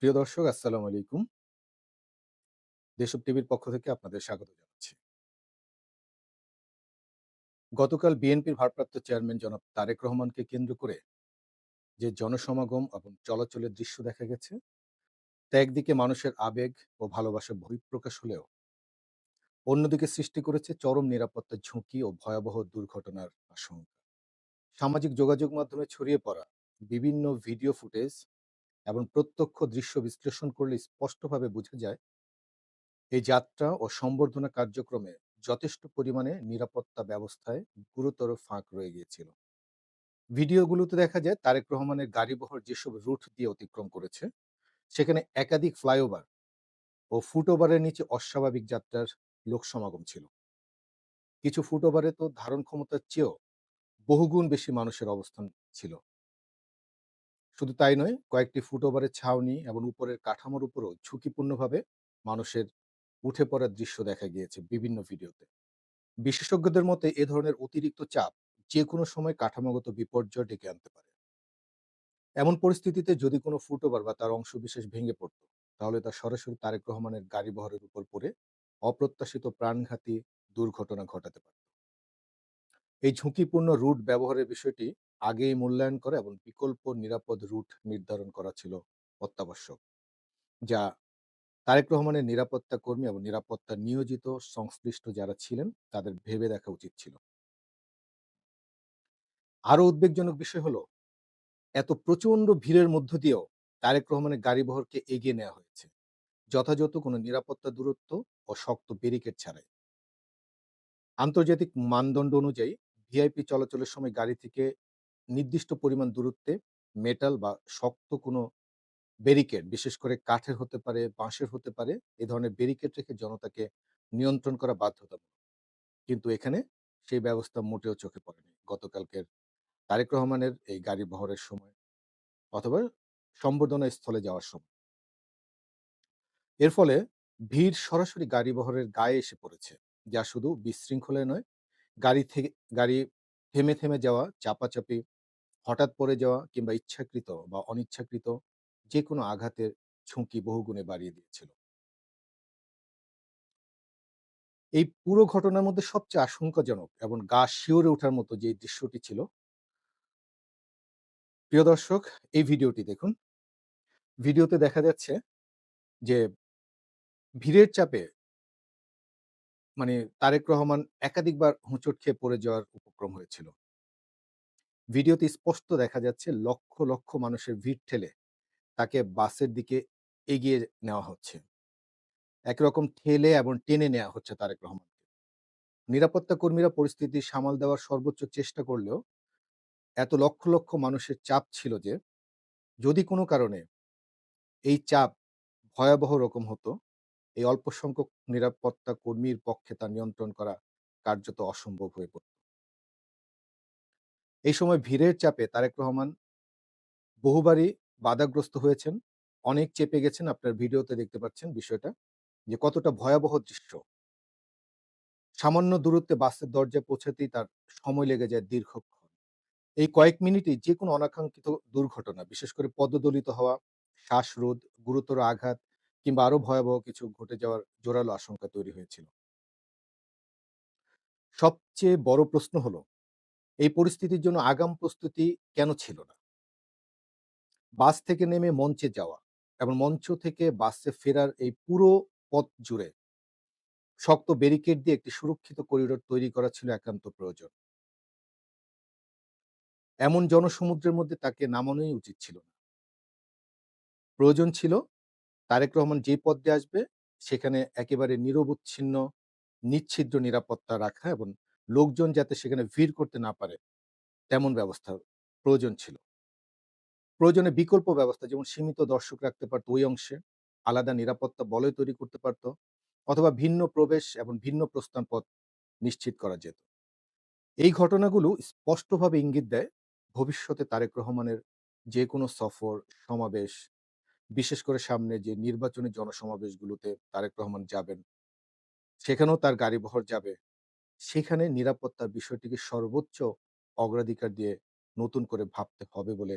প্রিয় দর্শক, আসসালামু আলাইকুম। দেশব টিভির পক্ষ থেকে আপনাদের স্বাগত জানাচ্ছি। গতকাল বিএনপির ভারপ্রাপ্ত চেয়ারম্যান জনাব তারেক রহমানকে কেন্দ্র করে যে জনসমাগম এবং চলাচলের দৃশ্য দেখা গেছে, তা একদিকে মানুষের আবেগ ও ভালোবাসার বহিঃপ্রকাশ হলেও অন্যদিকে সৃষ্টি করেছে চরম নিরাপত্তার ঝুঁকি ও ভয়াবহ দুর্ঘটনার আশঙ্কা। সামাজিক যোগাযোগ মাধ্যমে ছড়িয়ে পড়া বিভিন্ন ভিডিও ফুটেজ এবং প্রত্যক্ষ দৃশ্য বিশ্লেষণ করলে স্পষ্টভাবে বোঝা যায় এই যাত্রা ও সম্বর্ধনা কার্যক্রমে যথেষ্ট পরিমাণে নিরাপত্তা ব্যবস্থায় গুরুতর ফাঁক রয়ে গিয়েছিল। ভিডিওগুলোতে দেখা যায় তারেক রহমানের গাড়িবহর যেসব রুট দিয়ে অতিক্রম করেছে, সেখানে একাধিক ফ্লাইওভার ও ফুটওভারের নিচে অস্বাভাবিক যাত্রার লোক সমাগম ছিল। কিছু ফুটওভারে তো ধারণ ক্ষমতার চেয়েও বহুগুণ বেশি মানুষের অবস্থান ছিল। শুধু তাই নয়, কয়েকটি ফুটওভারের ছাউনি এবং উপরের কাঠামোর উপরও ঝুঁকিপূর্ণভাবে মানুষের উঠে পড়ার দৃশ্য দেখা গিয়েছে বিভিন্ন ভিডিওতে। বিশেষজ্ঞদের মতে এ ধরনের অতিরিক্ত চাপ যে কোনো সময় কাঠামোগত বিপর্যয় ডেকে আনতে পারে। এমন পরিস্থিতিতে যদি কোনো ফুটওভার বা তার অংশবিশেষ ভেঙে পড়ত, তাহলে তা সরাসরি তারেক রহমানের গাড়ি বহরের উপর পড়ে অপ্রত্যাশিত প্রাণঘাতী দুর্ঘটনা ঘটাতে পারে। এই ঝুঁকিপূর্ণ রুট ব্যবহারের বিষয়টি আগেই মূল্যায়ন করা এবং বিকল্প নিরাপদ রুট নির্ধারণ করা ছিল অত্যাবশ্যক, যা তারেক রহমানের নিরাপত্তা কর্মী এবং নিরাপত্তা নিয়োজিত সংশ্লিষ্ট যারা ছিলেন তাদের ভেবে দেখা উচিত ছিল। আরো উদ্বেগজনক বিষয় হলো, এত প্রচণ্ড ভিড়ের মধ্য দিয়েও তারেক রহমানের গাড়িবহরকে এগিয়ে নেওয়া হয়েছে যথাযথ কোনো নিরাপত্তা দূরত্ব ও শক্ত ব্যারিকেড ছাড়াই। আন্তর্জাতিক মানদণ্ড অনুযায়ী ভিআইপি চলাচলের সময় গাড়ি থেকে নির্দিষ্ট পরিমাণ দূরত্বে মেটাল বা শক্ত কোনো ব্যারিকেড, বিশেষ করে কাঠের হতে পারে, বাঁশের হতে পারে, এ ধরনের ব্যারিকেড রেখে জনতাকে নিয়ন্ত্রণ করা বাধ্যতামূলক। কিন্তু এখানে সেই ব্যবস্থা মোটেও চোখে পড়েনি গতকালকের তারেক রহমানের এই গাড়ি বহরের সময় অথবা সম্বর্ধনা স্থলে যাওয়ার সময়। এর ফলে ভিড় সরাসরি গাড়ি বহরের গায়ে এসে পড়েছে, যা শুধু বিশৃঙ্খলায় নয়, গাড়ি থেকে গাড়ি থেমে থেমে যাওয়া, চাপাচাপি, হঠাৎ পড়ে যাওয়া কিংবা ইচ্ছাকৃত বা অনিচ্ছাকৃত যে কোনো আঘাতের ঝুঁকি বহুগুণে বাড়িয়ে দিয়েছিল। এই পুরো ঘটনার মধ্যে সবচেয়ে আশঙ্কাজনক এবং গা শিউরে ওঠার মতো যে দৃশ্যটি ছিল, প্রিয় দর্শক, এই ভিডিওটি দেখুন। ভিডিওতে দেখা যাচ্ছে যে ভিড়ের চাপে তারেক রহমান একাধিকবার হোঁচট খেয়ে পড়ে যাওয়ার উপক্রম হয়েছিল। ভিডিওতে স্পষ্ট দেখা যাচ্ছে লক্ষ লক্ষ মানুষের ভিড় ঠেলে তাকে বাসের দিকে এগিয়ে নেওয়া হচ্ছে। একরকম ঠেলে এবং টেনে নেওয়া হচ্ছে তারেক রহমানকে। নিরাপত্তা কর্মীরা পরিস্থিতি সামাল দেওয়ার সর্বোচ্চ চেষ্টা করলেও এত লক্ষ লক্ষ মানুষের চাপ ছিল যে যদি কোনো কারণে এই চাপ ভয়াবহ রকম হতো, এই অল্প সংখ্যক নিরাপত্তা কর্মীর পক্ষে তা নিয়ন্ত্রণ করা কার্যত অসম্ভব হয়ে পড়ত। এই সময় ভিড়ের চাপে তারেক রহমান বহুবারই বাধাগ্রস্ত হয়েছেন, অনেক চেপে গেছেন। আপনার ভিডিওতে দেখতে পাচ্ছেন বিষয়টা যে কতটা ভয়াবহ দৃশ্য। সামান্য দূরত্বে বাসের দরজায় পৌঁছাতেই তার সময় লেগে যায় দীর্ঘক্ষণ। এই কয়েক মিনিটেই যেকোনো অনাকাঙ্ক্ষিত দুর্ঘটনা, বিশেষ করে পদদলিত হওয়া, শ্বাসরোধ, গুরুতর আঘাত কিংবা আরো ভয়াবহ কিছু ঘটে যাওয়ার জোরালো আশঙ্কা তৈরি হয়েছিল। সবচেয়ে বড় প্রশ্ন হলো, এই পরিস্থিতির জন্য আগাম প্রস্তুতি কেন ছিল না? বাস থেকে নেমে মঞ্চে যাওয়া এবং মঞ্চ থেকে বাসে ফেরার এই পুরো পথ জুড়ে শক্ত ব্যারিকেড দিয়ে একটি সুরক্ষিত করিডোর তৈরি করা ছিল একান্ত প্রয়োজন। এমন জনসমুদ্রের মধ্যে তাকে নামানোই উচিত ছিল না। প্রয়োজন ছিল তারেক রহমান যেই পথ দিয়ে আসবে সেখানে একেবারে নিরবচ্ছিন্ন নিচ্ছিদ্র নিরাপত্তা রাখা এবং লোকজন যাতে সেখানে ভিড় করতে না পারে তেমন ব্যবস্থা প্রয়োজন ছিল। প্রয়োজনে বিকল্প ব্যবস্থা, যেমন সীমিত দর্শক রাখতে পারত ওই অংশে, আলাদা নিরাপত্তা বলয় তৈরি করতে পারত, অথবা ভিন্ন প্রবেশ এবং ভিন্ন প্রস্থান পথ নিশ্চিত করা যেত। এই ঘটনাগুলো স্পষ্টভাবে ইঙ্গিত দেয় ভবিষ্যতে তারেক রহমানের যে কোনো সফর, সমাবেশ, বিশেষ করে সামনে যে নির্বাচনী জনসমাবেশগুলোতে তারেক রহমান যাবেন, সেখানেও তার গাড়িবহর যাবে। সেখানে নিরাপত্তার বিষয়টিকে সর্বোচ্চ অগ্রাধিকার দিয়ে নতুন করে ভাবতে হবে বলে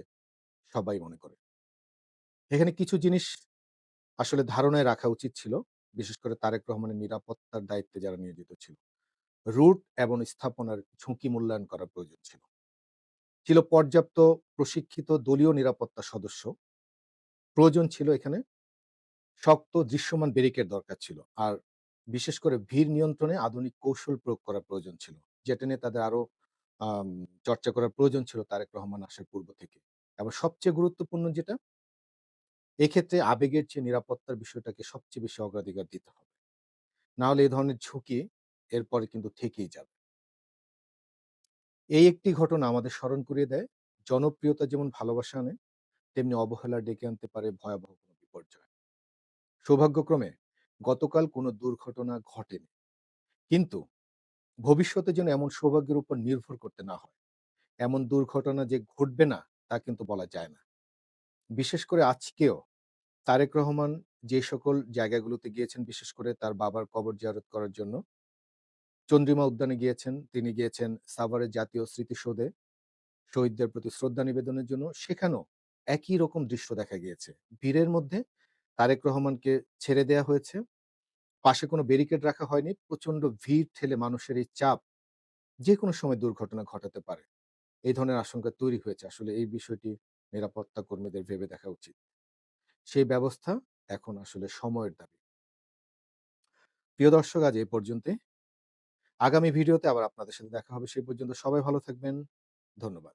সবাই মনে করে। এখানে কিছু জিনিস আসলে ধারণায় রাখা উচিত ছিল, বিশেষ করে তারেক রহমানের নিরাপত্তার দায়িত্বে যারা নিয়োজিত ছিল। রুট এবং স্থাপনার ঝুঁকি মূল্যায়ন করা প্রয়োজন ছিল। ছিল পর্যাপ্ত প্রশিক্ষিত দলীয় নিরাপত্তা সদস্য। প্রয়োজন ছিল এখানে শক্ত দৃশ্যমান ব্যারিকেড দরকার ছিল। আর বিশেষ করে ভিড় নিয়ন্ত্রণে আধুনিক কৌশল প্রয়োগ করা প্রয়োজন ছিল। যেটা নিয়ে তাদের আরো আম চর্চা করার প্রয়োজন ছিল তারেক রহমান আসার পূর্ব থেকে। এবং সবচেয়ে গুরুত্বপূর্ণ যেটা, এক্ষেত্রে আবেগের চেয়ে নিরাপত্তার বিষয়টাকে সবচেয়ে বেশি অগ্রাধিকার দিতে হবে। না হলে এই ধরনের ঝুঁকি এরপরে কিন্তু থেকেই যাবে। এই একটি ঘটনা আমাদের স্মরণ করিয়ে দেয়, জনপ্রিয়তা যেমন ভালোবাসা আনে, তেমনি অবহেলা ডেকে আনতে পারে ভয়াবহ কোনো বিপর্যয়। সৌভাগ্যক্রমে গতকাল কোনো দুর্ঘটনা ঘটেনি। কিন্তু ভবিষ্যতে যেন এমন সৌভাগ্যের উপর নির্ভর করতে না হয়। এমন দুর্ঘটনা যে ঘটবে না, তা কিন্তু বলা যায় না। বিশেষ করে আজকেও তারেক রহমান যে সকল জায়গাগুলোতে গিয়েছেন, বিশেষ করে তার বাবার কবর জিয়ারত করার জন্য চন্দ্রিমা উদ্যানে গিয়েছেন, তিনি গিয়েছেন সাভারের জাতীয় স্মৃতিসৌধে শহীদদের প্রতি শ্রদ্ধা নিবেদনের জন্য। সেখানেও একই রকম দৃশ্য দেখা গিয়েছে। ভিড়ের মধ্যে তারেক রহমানকে ছেড়ে দেয়া হয়েছে। পাশে কোনো ব্যারিকেড রাখা হয়নি। প্রচন্ড ভিড় ঠেলে মানুষের এই চাপ যেকোনো সময় দুর্ঘটনা ঘটাতে পারে। এই ধরনের আশঙ্কা তৈরি হয়েছে। আসলে এই বিষয়টি নিরাপত্তা কর্মীদের ভেবে দেখা উচিত। সেই ব্যবস্থা এখন আসলে সময়ের দাবি। প্রিয় দর্শক, আজ এই পর্যন্তই। আগামী ভিডিওতে আবার আপনাদের সাথে দেখা হবে। সেই পর্যন্ত সবাই ভালো থাকবেন। ধন্যবাদ।